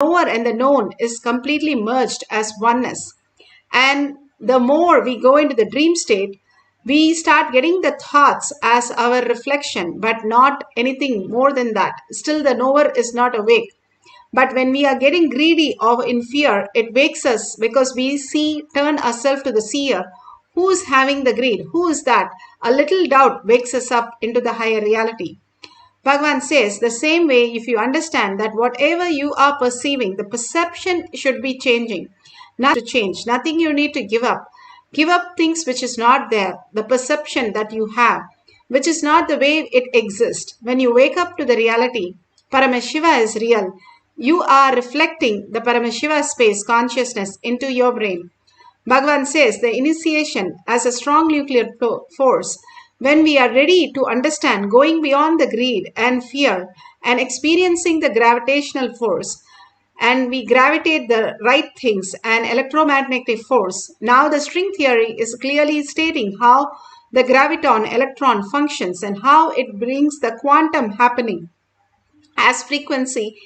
knower and the known is completely merged as oneness. And the more we go into the dream state, we start getting the thoughts as our reflection, but not anything more than that. Still, the knower is not awake. But when we are getting greedy or in fear, it wakes us because we turn ourselves to the seer. Who is having the greed? Who is that? A little doubt wakes us up into the higher reality. Bhagavan says, the same way, if you understand that whatever you are perceiving, the perception should be changing. Nothing to change, nothing you need to give up. Give up things which is not there, the perception that you have, which is not the way it exists. When you wake up to the reality, Paramashiva is real. You are reflecting the Paramashiva space consciousness into your brain. Bhagavan says the initiation as a strong nuclear force, when we are ready to understand going beyond the greed and fear and experiencing the gravitational force, and we gravitate the right things and electromagnetic force. Now the string theory is clearly stating how the graviton electron functions and how it brings the quantum happening as frequency.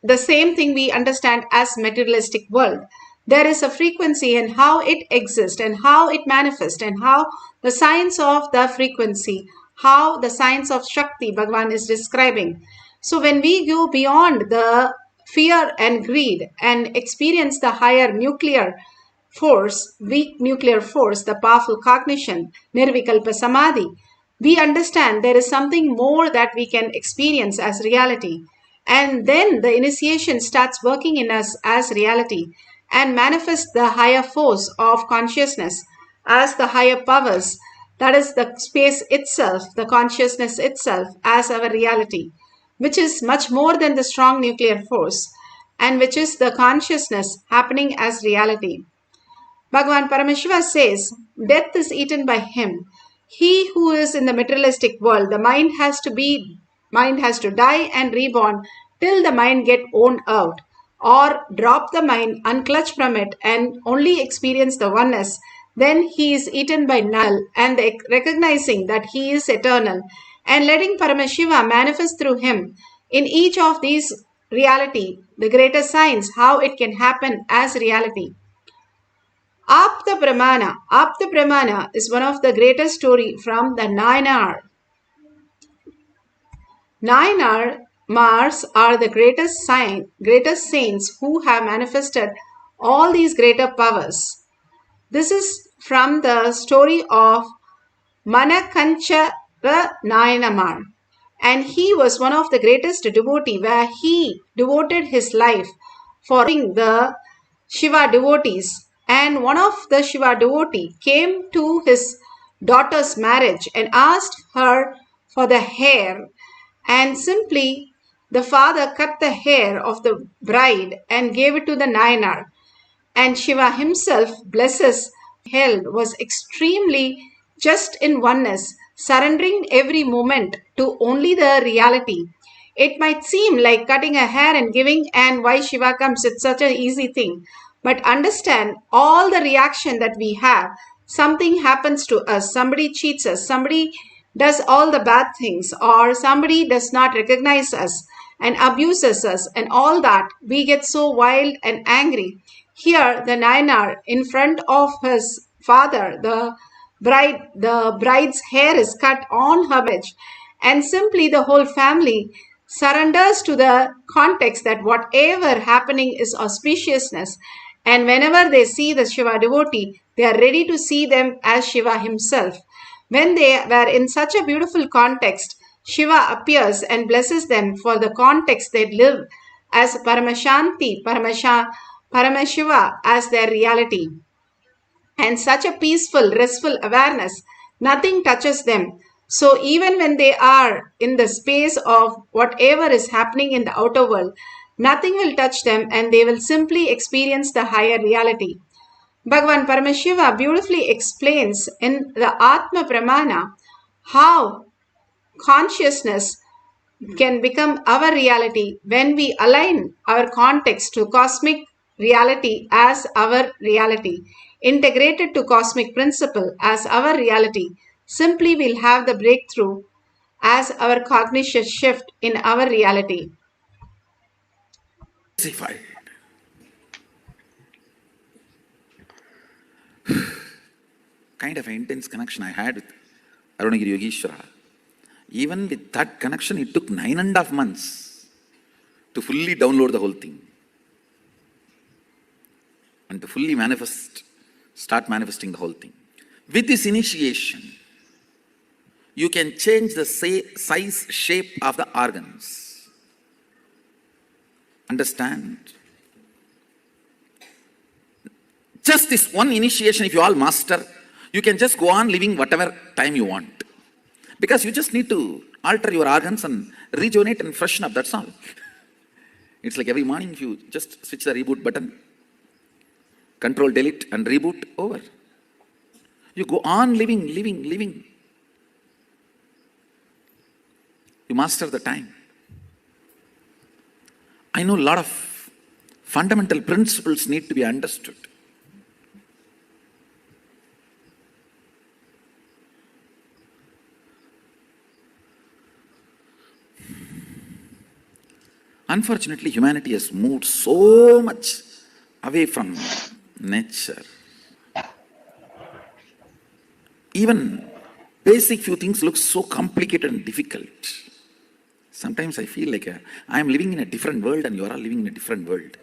The same thing we understand as materialistic world. There is a frequency and how it exists and how it manifests and how the science of the frequency, how the science of Shakti Bhagavan is describing. So when we go beyond the fear and greed and experience the higher nuclear force, weak nuclear force, the powerful cognition, nirvikalpa samadhi, we understand there is something more that we can experience as reality. And then the initiation starts working in us as reality and manifests the higher force of consciousness as the higher powers, that is the space itself, the consciousness itself as our reality, which is much more than the strong nuclear force and which is the consciousness happening as reality. Bhagavan Paramashiva says, death is eaten by him. He who is in the materialistic world, the mind has to die and reborn till the mind get owned out, or drop the mind, unclutch from it and only experience the oneness. Then he is eaten by null and recognizing that he is eternal and letting Paramashiva manifest through him in each of these reality, the greater science, how it can happen as reality. Apta Pramana is one of the greatest story from the Nayanar. Mars are the greatest saints who have manifested all these greater powers. This is from the story of Manakanchara Nayanamar. And he was one of the greatest devotee where he devoted his life for the Shiva devotees. And one of the Shiva devotee came to his daughter's marriage and asked her for the hair. And simply the father cut the hair of the bride and gave it to the Nayanar. And Shiva himself, blesses, held, was extremely just in oneness, surrendering every moment to only the reality. It might seem like cutting a hair and giving, and why Shiva comes, it's such an easy thing. But understand all the reaction that we have. Something happens to us, somebody cheats us, somebody does all the bad things, or somebody does not recognize us and abuses us and all that. We get so wild and angry. Here the Nayanar, in front of his father, the bride's hair is cut on her marriage, and simply the whole family surrenders to the context that whatever happening is auspiciousness. And whenever they see the Shiva devotee, they are ready to see them as Shiva himself. When they were in such a beautiful context, Shiva appears and blesses them for the context they live as Paramashanti, Paramashiva as their reality. And such a peaceful, restful awareness, nothing touches them. So even when they are in the space of whatever is happening in the outer world, nothing will touch them and they will simply experience the higher reality. Bhagavan Paramashiva beautifully explains in the Atma Pramana how consciousness can become our reality when we align our context to cosmic reality as our reality, integrated to cosmic principle as our reality. Simply we'll have the breakthrough as our cognition shift in our reality. Specified. Kind of an intense connection I had with Arunagiri Yogeshwara. Even with that connection, it took 9.5 months to fully download the whole thing and to fully start manifesting the whole thing. With this initiation, you can change the size, shape of the organs. Understand? Just this one initiation, if you all master, you can just go on living whatever time you want. Because you just need to alter your organs and rejuvenate and freshen up, that's all. It's like every morning if you just switch the reboot button, control, delete and reboot, over. You go on living. You master the time. I know a lot of fundamental principles need to be understood. Unfortunately, humanity has moved so much away from nature. Even basic few things look so complicated and difficult. Sometimes I feel like I am living in a different world and you are all living in a different world.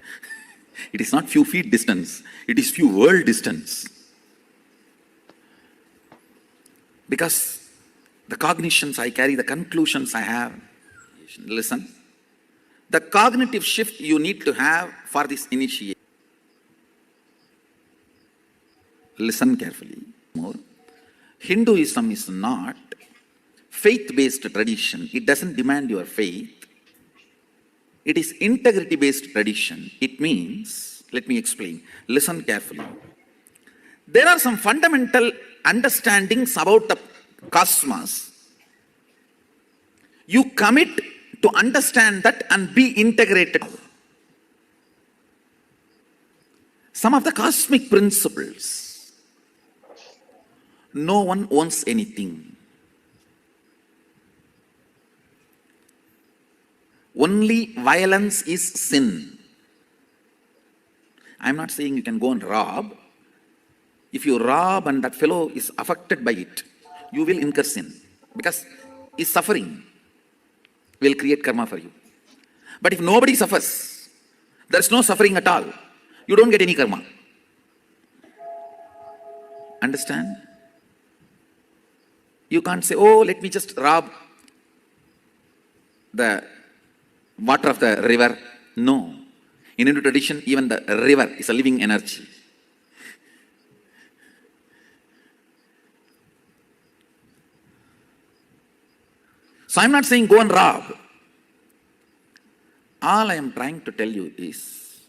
It is not few feet distance, it is few world distance. Because the cognitions I carry, the conclusions I have, listen, the cognitive shift you need to have for this initiation. Listen carefully more. Hinduism is not faith-based tradition. It doesn't demand your faith. It is integrity-based tradition. It means, let me explain. Listen carefully. There are some fundamental understandings about the cosmos. You commit to understand that and be integrated. Some of the cosmic principles. No one owns anything. Only violence is sin. I'm not saying you can go and rob. If you rob and that fellow is affected by it, you will incur sin. Because he's suffering. Will create karma for you. But if nobody suffers, there's no suffering at all, you don't get any karma. Understand? You can't say, oh, let me just rob the water of the river. No. In Hindu tradition, even the river is a living energy. So I'm not saying go and rob. All I am trying to tell you is,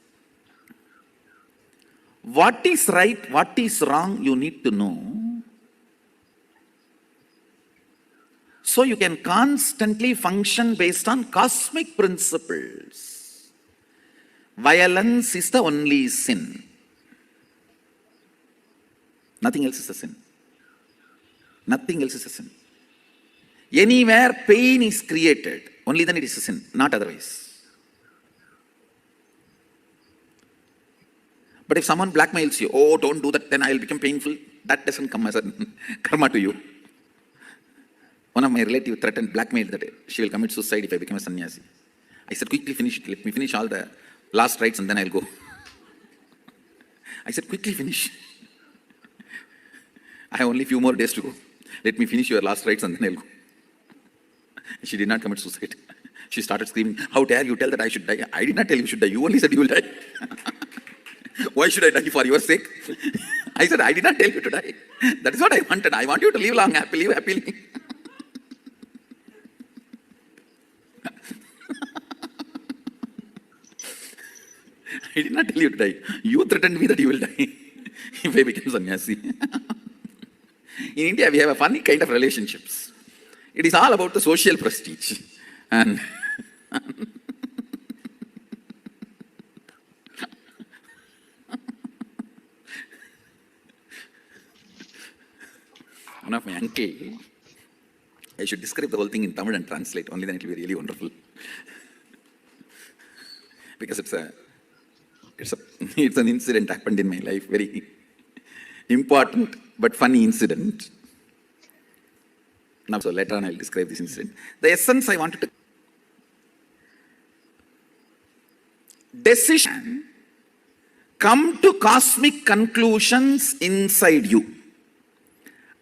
what is right, what is wrong, you need to know. So you can constantly function based on cosmic principles. Violence is the only sin. Nothing else is a sin. Nothing else is a sin. Anywhere pain is created, only then it is a sin, not otherwise. But if someone blackmails you, oh, don't do that, then I will become painful, that doesn't come as a karma to you. One of my relatives threatened, blackmailed that she will commit suicide if I become a sannyasi. I said, quickly finish it, let me finish all the last rites and then I'll go. I said, quickly finish. I have only a few more days to go. Let me finish your last rites and then I'll go. She did not commit suicide. She started screaming, how dare you tell that I should die? I did not tell you should die. You only said you will die. Why should I die? For your sake? I said, I did not tell you to die. That is what I wanted. I want you to live long, happily, happily. I did not tell you to die. You threatened me that you will die if I become sannyasi. In India, we have a funny kind of relationships. It is all about the social prestige. And one of my uncle, I should describe the whole thing in Tamil and translate, only then it will be really wonderful. because it's an incident happened in my life, very important but funny incident. Now, so later on I'll describe this incident. The essence I wanted to decision come to cosmic conclusions inside you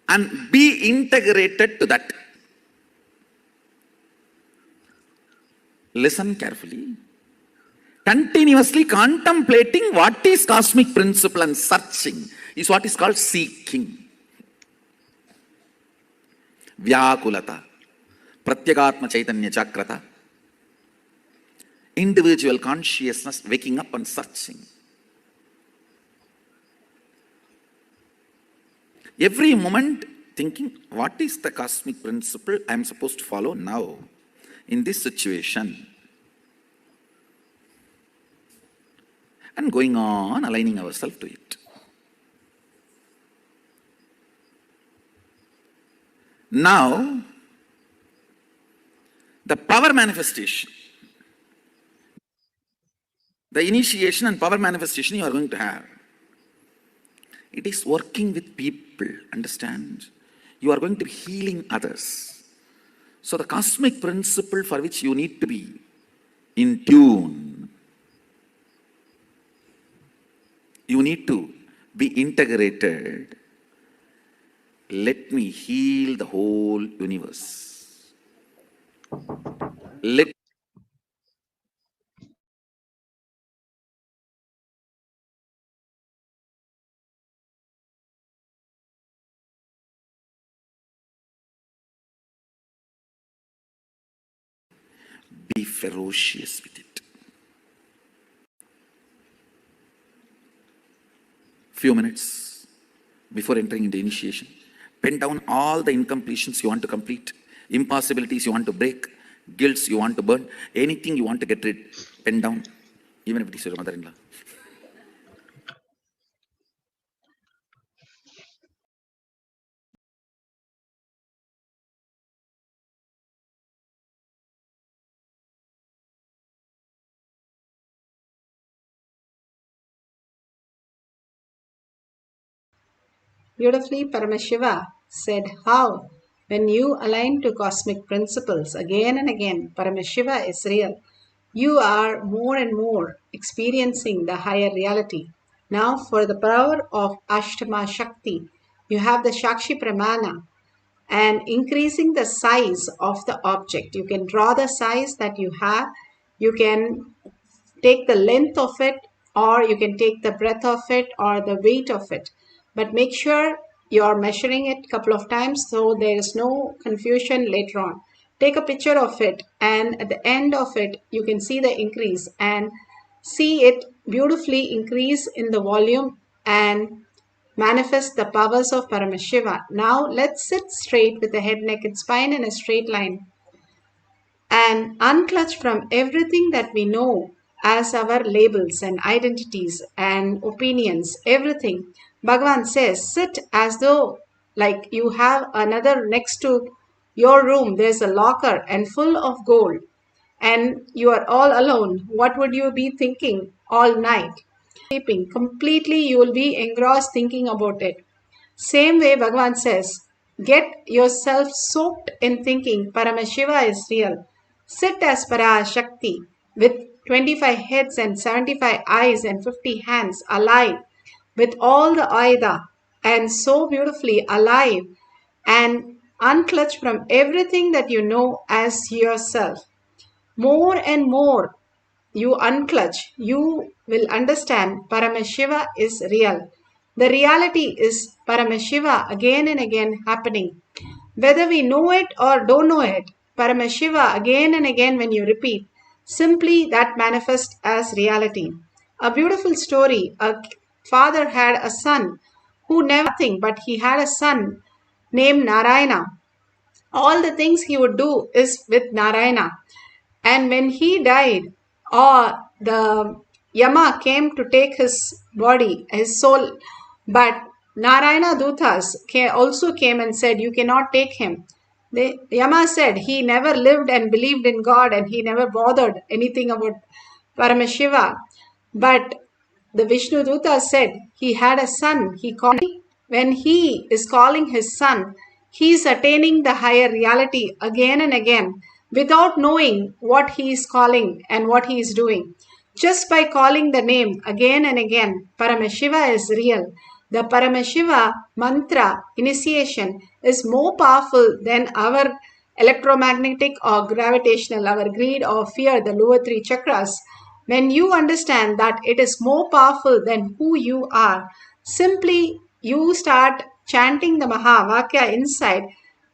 and be integrated to that. Listen carefully. Continuously contemplating what is cosmic principle and searching is what is called seeking. Vyakulata, Pratyagatma Chaitanya Chakrata, individual consciousness waking up and searching. Every moment thinking, what is the cosmic principle I am supposed to follow now in this situation? And going on aligning ourselves to it. Now, the power manifestation, the initiation and power manifestation you are going to have, it is working with people, understand? You are going to be healing others. So the cosmic principle for which you need to be in tune, you need to be integrated. Let me heal the whole universe. Let be ferocious with it. Few minutes before entering into initiation, pen down all the incompletions you want to complete, impossibilities you want to break, guilts you want to burn, anything you want to get rid, pen down, even if it is your mother-in-law. Beautifully, Paramashiva said how, when you align to cosmic principles again and again, Paramashiva is real. You are more and more experiencing the higher reality. Now, for the power of Ashtama Shakti, you have the Shakshi Pramana and increasing the size of the object. You can draw the size that you have. You can take the length of it, or you can take the breadth of it or the weight of it, but make sure you're measuring it a couple of times so there is no confusion later on. Take a picture of it, and at the end of it you can see the increase and see it beautifully increase in the volume and manifest the powers of Paramashiva. Now let's sit straight with the head, neck and spine in a straight line and unclutch from everything that we know as our labels and identities and opinions, everything. Bhagavan says, sit as though like you have another next to your room, there's a locker and full of gold, and you are all alone. What would you be thinking all night? Sleeping completely, you will be engrossed thinking about it. Same way, Bhagavan says, get yourself soaked in thinking Paramashiva is real. Sit as Parashakti with 25 heads and 75 eyes and 50 hands, alive with all the Aida and so beautifully alive, and unclutch from everything that you know as yourself. More and more you unclutch, you will understand Paramashiva is real. The reality is Paramashiva again and again happening. Whether we know it or don't know it, Paramashiva again and again when you repeat, simply that manifests as reality. A beautiful story. A father had a son who never nothing, but he had a son named Narayana. All the things he would do is with Narayana. And when he died, the Yama came to take his body, his soul, but Narayana Dutas also came and said, you cannot take him. The Yama said he never lived and believed in God and he never bothered anything about Paramashiva. But the Vishnu Duta said he had a son. When he is calling his son, he is attaining the higher reality again and again without knowing what he is calling and what he is doing. Just by calling the name again and again, Paramashiva is real. The Paramashiva mantra initiation is more powerful than our electromagnetic or gravitational, our greed or fear, the lower three chakras. When you understand that it is more powerful than who you are, simply you start chanting the Mahavakya inside,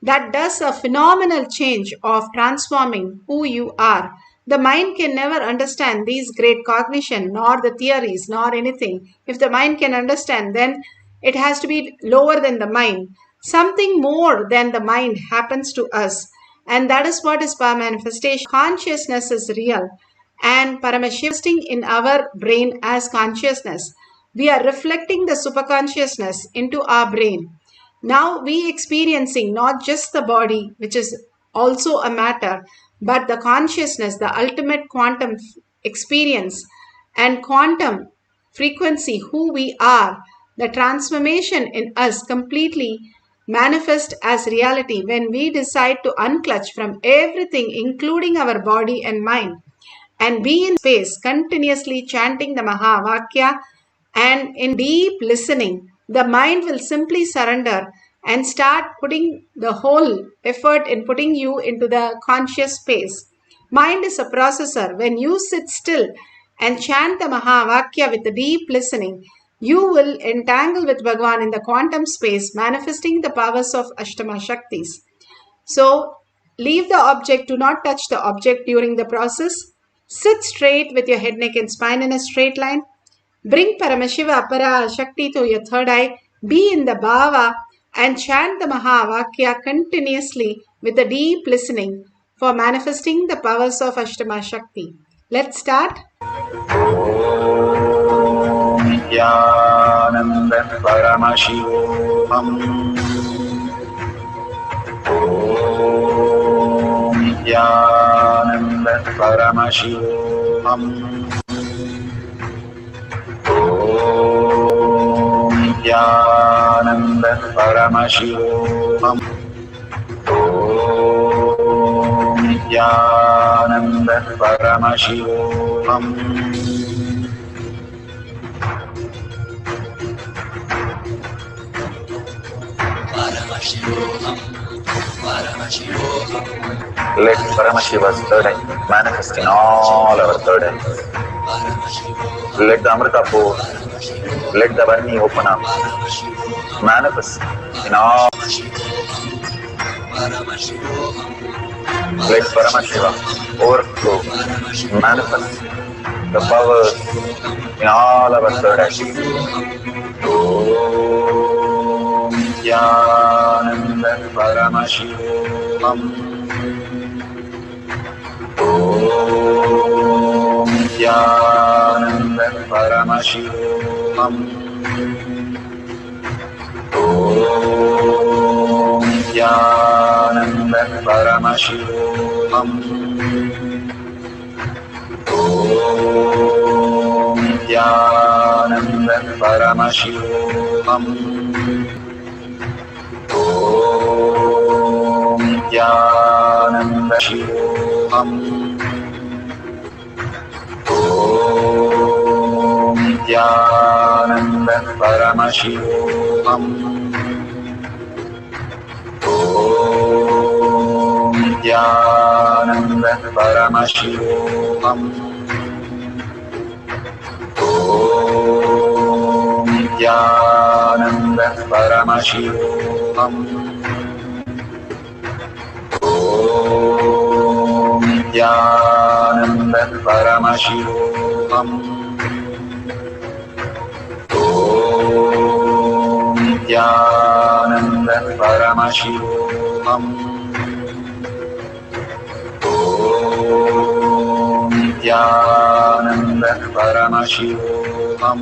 that does a phenomenal change of transforming who you are. The mind can never understand these great cognition, nor the theories, nor anything. If the mind can understand, then it has to be lower than the mind. Something more than the mind happens to us. And that is what is manifestation. Consciousness is real and Paramashivisting in our brain as consciousness. We are reflecting the superconsciousness into our brain. Now we experiencing not just the body, which is also a matter, but the consciousness, the ultimate quantum experience and quantum frequency, who we are, the transformation in us completely manifest as reality when we decide to unclutch from everything, including our body and mind, and be in space continuously chanting the Mahavakya and in deep listening, the mind will simply surrender and start putting the whole effort in putting you into the conscious space. Mind is a processor. When you sit still and chant the Mahavakya with the deep listening, you will entangle with Bhagavan in the quantum space, manifesting the powers of Ashtama Shaktis. So, leave the object, do not touch the object during the process. Sit straight with your head, neck and spine in a straight line. Bring Paramashiva Parashakti to your third eye. Be in the bhava and chant the Mahavakya continuously with a deep listening for manifesting the powers of Ashtama Shakti. Let's start. Nithyananda Paramashivoham. Nithyananda Paramashivoham. Nithyananda Paramashivoham. Nithyananda Paramashivoham. Let Paramashiva's third eye manifest in all our third eyes. Let the Amrita pour, let the Varni open up, manifest in all. Let Paramashiva overflow, manifest the powers in all our third eyes. Nithyananda Paramashivoham. Nithyananda Paramashivoham. Nithyananda Paramashivoham. Nithyananda Paramashivoham. Nithyananda Shivoham. Nithyananda Paramashivoham. Nithyananda Paramashivoham. Nithyananda Paramashivoham. Nithyananda Paramashivoham. Nithyananda Paramashivoham. Nithyananda Paramashivoham.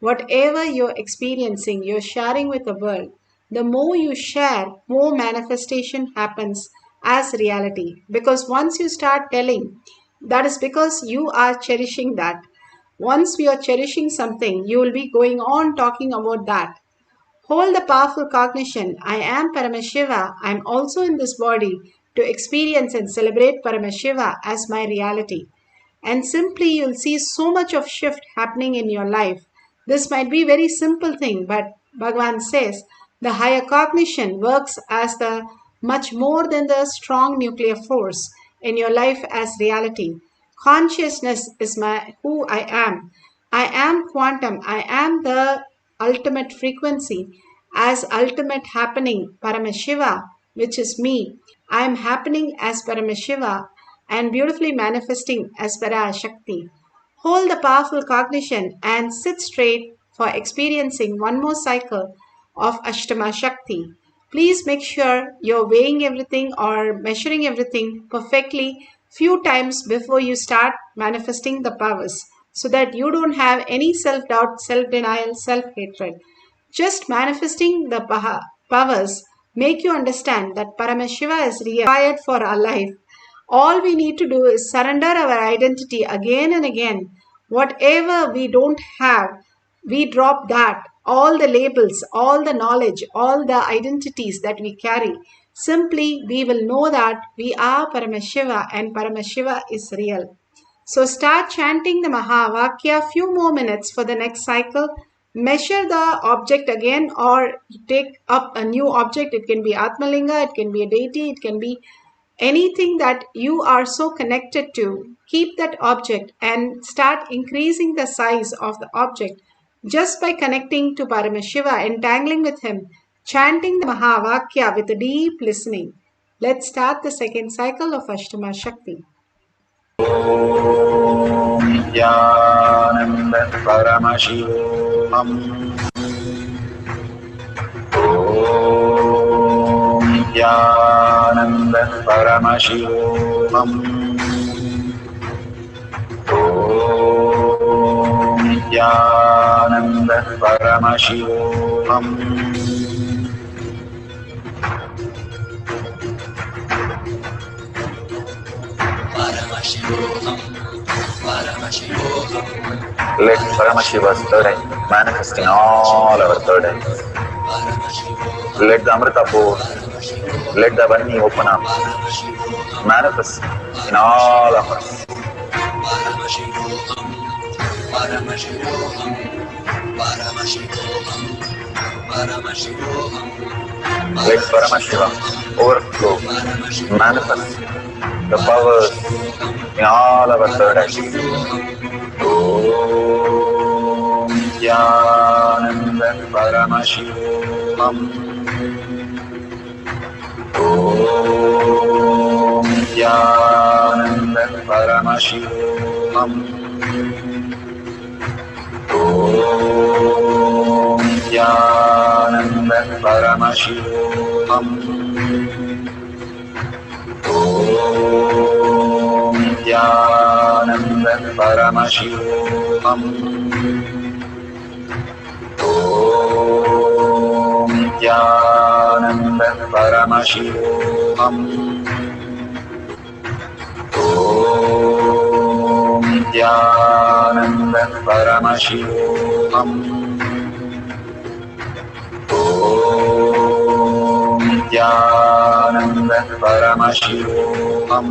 Whatever you're experiencing, you're sharing with the world. The more you share, more manifestation happens as reality. Because once you start telling, that is because you are cherishing that. Once we are cherishing something, you will be going on talking about that. Hold the powerful cognition, I am Paramashiva, I am also in this body to experience and celebrate Paramashiva as my reality. And simply you'll see so much of shift happening in your life. This might be a very simple thing, but Bhagavan says the higher cognition works as the much more than the strong nuclear force in your life as reality. Consciousness is my who I am. I am quantum. I am the ultimate frequency as ultimate happening Paramashiva, which is me. I am happening as Paramashiva and beautifully manifesting as Parashakti. Hold the powerful cognition and sit straight for experiencing one more cycle of Ashtama Shakti. Please make sure you're weighing everything or measuring everything perfectly few times before you start manifesting the powers so that you don't have any self-doubt, self-denial, self-hatred. Just manifesting the powers make you understand that Paramashiva is required for our life. All we need to do is surrender our identity again and again. Whatever we don't have, we drop that. All the labels, all the knowledge, all the identities that we carry. Simply, we will know that we are Paramashiva and Paramashiva is real. So start chanting the Mahavakya few more minutes for the next cycle. Measure the object again or take up a new object. It can be Atmalinga, it can be a deity, it can be anything that you are so connected to. Keep that object and start increasing the size of the object just by connecting to Paramashiva, entangling with him, chanting the Mahavakya with a deep listening. Let's start the second cycle of Ashtama Shakti. Nithyananda Paramashivoham. Om Nithyananda Paramashivoham. Om Nithyananda Paramashivoham. Paramashivoham, Paramashivoham. Let Paramashiva's third eye manifest in all our third eyes. Let the Amrita pour, let the Vani open up, manifest in all of us. Paramashivoham, Paramashivoham, Paramashivoham, Paramashivoham. Let Paramashiva overflow, manifest the powers in all our third eyes. Om Nithyananda Paramashivoham. Om Nithyananda Paramashivoham. Om Nithyananda Paramashivoham. Om Nithyananda Paramashivoham. Om Nithyananda Paramashivoham. Om Nithyananda Paramashivoham. Om Nithyananda Paramashivoham.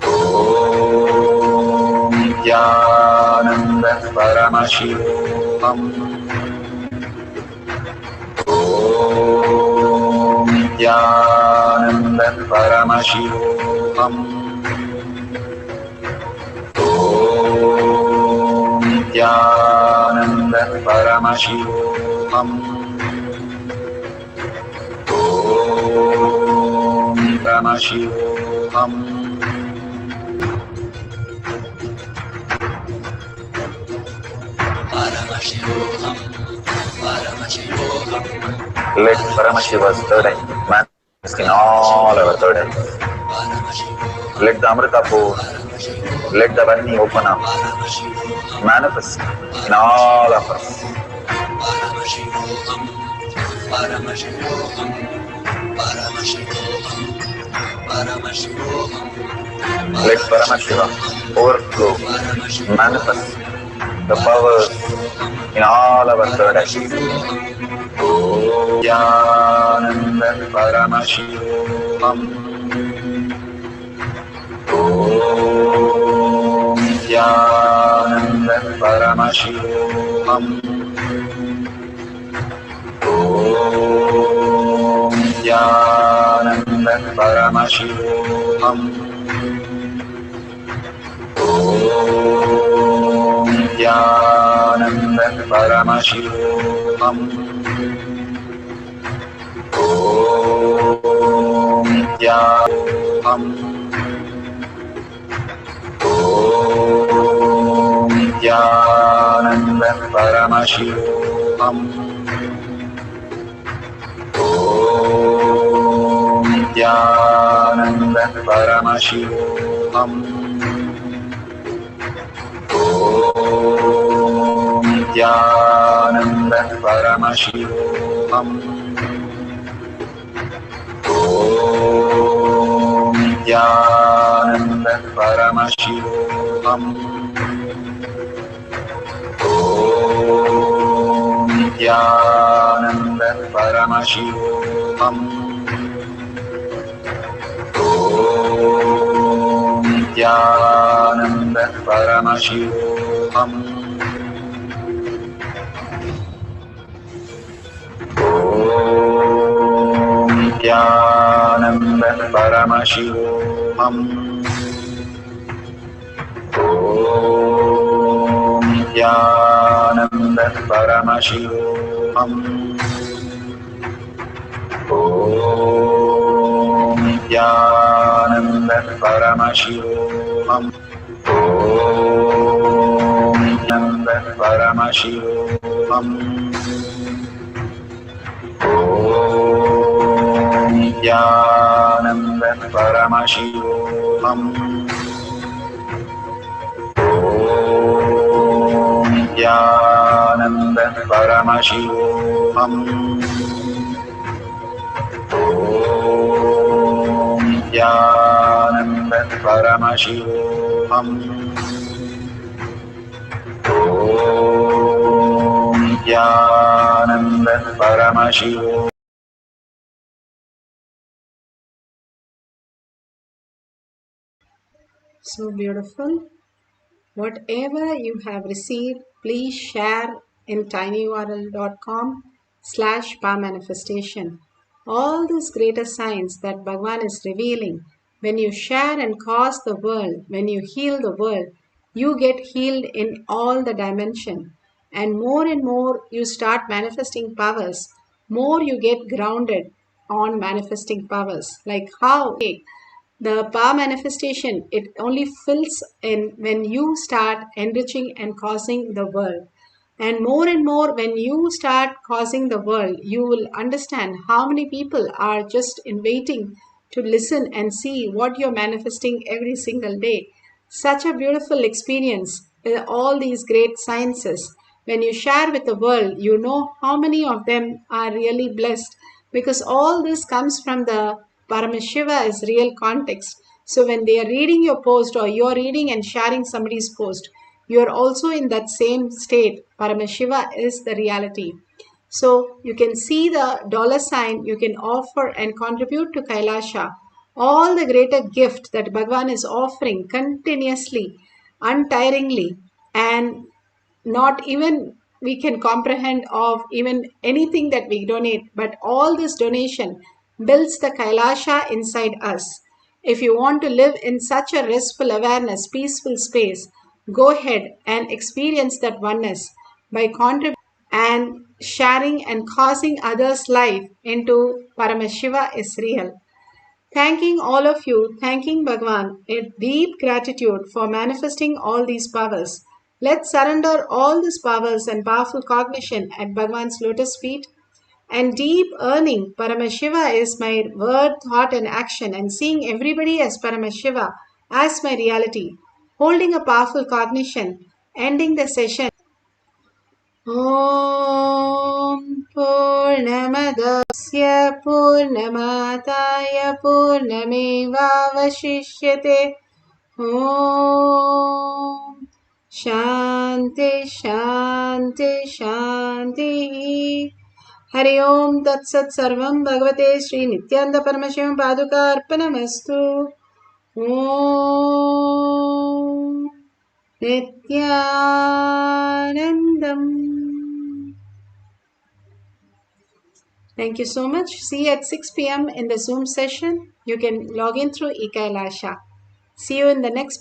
Om Nithyananda Paramashivoham. Om Nithyananda Paramashivoham. Om Nithyananda Paramashivoham. Om Paramashivoham. Paramashivoham, Paramashivoham. Let Paramashiva's third eye manifest in all our third eyes. Let the Amrita pour, Let the Varni open up, manifest in all of us. Paramashivoham, Paramashivoham, Paramashivoham, Paramashivoham, Let Paramashiva overflow, manifest the powers in all our third eye. Om Nityananda Paramashivoham. Om Nityananda Paramashivoham. Om Nityananda Paramashivoham. Om Nityananda Paramashivoham. Om Nityanam. Om Nityananda Paramashivoham. Om Nityananda Paramashivoham. Om Nityananda Paramashivoham. Om Nityananda Paramashivoham. Om Nityananda Paramashivoham. Om Nityananda Paramashivoham. Om Nityananda Paramashivoham. Om Nityananda Paramashivoham. Om Nityananda Paramashivoham. Om Nityananda Paramashivoham. Om Nityananda Paramashivoham. Om Nityananda Paramashivoham. Om Nityananda Paramashivoham. Om Nityananda Paramashivoham. So beautiful. Whatever you have received, please share in tinyurl.com/powermanifestation. All these greater signs that Bhagavan is revealing, when you share and cause the world, when you heal the world, you get healed in all the dimension. And more you start manifesting powers, more you get grounded on manifesting powers. Like how the power manifestation, it only fills in when you start enriching and causing the world. And more when you start causing the world, you will understand how many people are just in waiting to listen and see what you're manifesting every single day. Such a beautiful experience, all these great sciences. When you share with the world, you know how many of them are really blessed, because all this comes from the Paramashiva is real context. So when they are reading your post or you're reading and sharing somebody's post, you're also in that same state. Paramashiva is the reality. So you can see the $sign, you can offer and contribute to Kailasha. All the greater gift that Bhagavan is offering continuously, untiringly, and not even we can comprehend of even anything that we donate, but all this donation builds the Kailasha inside us. If you want to live in such a restful awareness, peaceful space, go ahead and experience that oneness by contributing and sharing and causing others' life into Paramashiva is real. Thanking all of you, thanking Bhagavan, a deep gratitude for manifesting all these powers. Let's surrender all these powers and powerful cognition at Bhagavan's lotus feet. And deep earning, Paramashiva is my word, thought, and action, and seeing everybody as Paramashiva, as my reality. holding a powerful cognition, ending the session. Om Purnamadarasya Purnamataya Purnamevavashishyate. Om Shanti Shanti Shanti. Hari Om Tat Sat Sarvam Bhagavate Sri Nithyananda Paramashivam Paduka Arpanamastu. Om Nithyanandam. Thank you so much. See you at 6 p.m. in the Zoom session. You can log in through eKailasha. See you in the next part.